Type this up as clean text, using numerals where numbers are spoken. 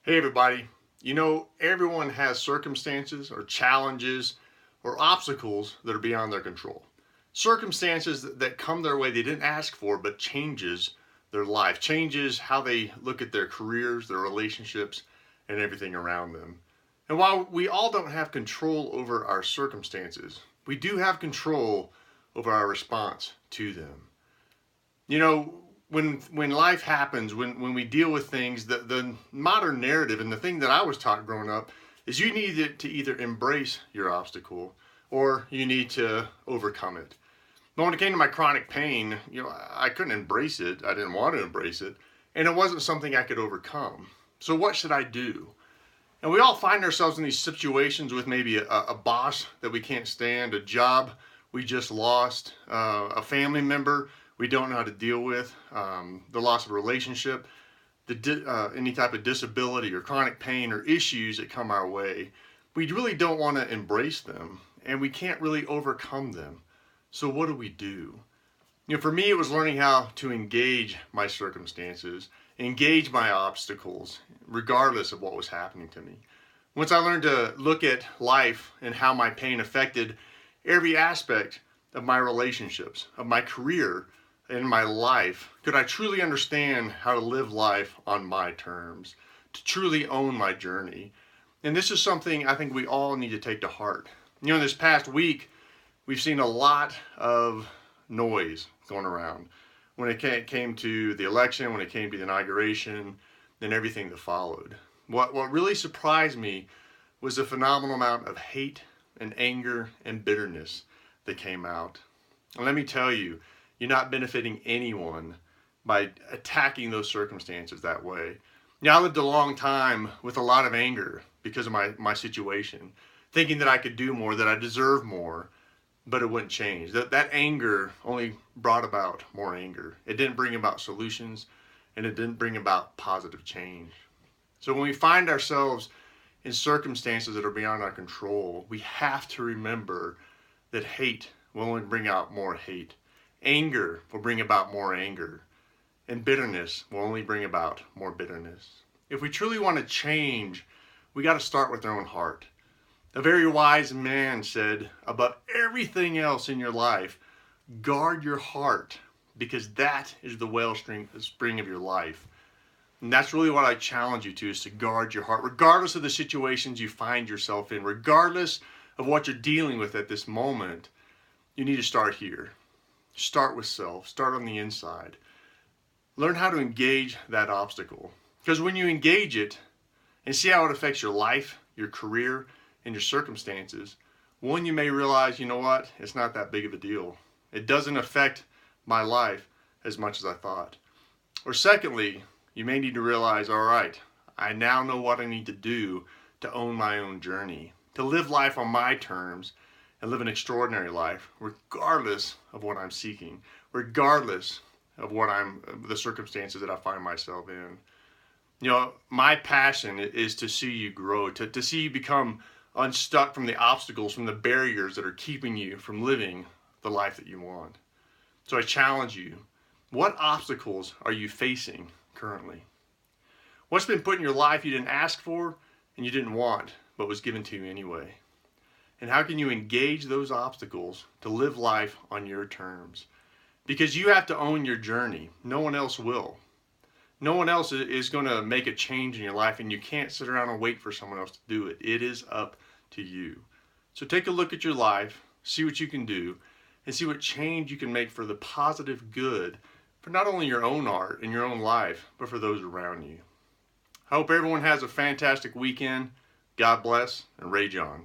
Hey everybody, everyone has circumstances or challenges or obstacles that are beyond their control. Circumstances that come their way they didn't ask for, but changes their life, changes how they look at their careers, their relationships, and everything around them. And while we all don't have control over our circumstances, we do have control over our response to them. You know, when life happens, when we deal with things, the modern narrative and the thing that I was taught growing up is you need to either embrace your obstacle or you need to overcome it. But when it came to my chronic pain, I couldn't embrace it. I didn't want to embrace it, and it wasn't something I could overcome. So what should I do? And we all find ourselves in these situations with maybe a boss that we can't stand, a job we just lost, a family member we don't know how to deal with, the loss of a relationship, any type of disability or chronic pain or issues that come our way. We really don't want to embrace them, and we can't really overcome them. So what do? For me, it was learning how to engage my circumstances, engage my obstacles, regardless of what was happening to me. Once I learned to look at life and how my pain affected every aspect of my relationships, of my career, in my life, could I truly understand how to live life on my terms, to truly own my journey. And this is something I think we all need to take to heart. This past week, we've seen a lot of noise going around when it came to the election, when it came to the inauguration, and everything that followed. What really surprised me was the phenomenal amount of hate and anger and bitterness that came out. And let me tell you, you're not benefiting anyone by attacking those circumstances that way. I lived a long time with a lot of anger because of my situation, thinking that I could do more, that I deserve more, but it wouldn't change. That anger only brought about more anger. It didn't bring about solutions, and it didn't bring about positive change. So when we find ourselves in circumstances that are beyond our control, we have to remember that hate will only bring out more hate. Anger will bring about more anger, and bitterness will only bring about more bitterness. If we truly want to change, we got to start with our own heart. A very wise man said, above everything else in your life, guard your heart, because that is the wellspring of your life. And that's really what I challenge you to, is to guard your heart, regardless of the situations you find yourself in, regardless of what you're dealing with at this moment. You need to start here. Start with self. Start on the inside. Learn how to engage that obstacle. Because when you engage it and see how it affects your life, your career, and your circumstances, one, you may realize, it's not that big of a deal. It doesn't affect my life as much as I thought. Or secondly, you may need to realize, all right, I now know what I need to do to own my own journey, to live life on my terms, and live an extraordinary life, regardless of what I'm seeking, regardless of the circumstances that I find myself in. My passion is to see you grow, to see you become unstuck from the obstacles, from the barriers that are keeping you from living the life that you want. So I challenge you, what obstacles are you facing currently? What's been put in your life you didn't ask for and you didn't want, but was given to you anyway? And how can you engage those obstacles to live life on your terms? Because you have to own your journey. No one else will. No one else is going to make a change in your life, and you can't sit around and wait for someone else to do it. It is up to you. So take a look at your life, see what you can do, and see what change you can make for the positive good for not only your own art and your own life, but for those around you. I hope everyone has a fantastic weekend. God bless, and rage on.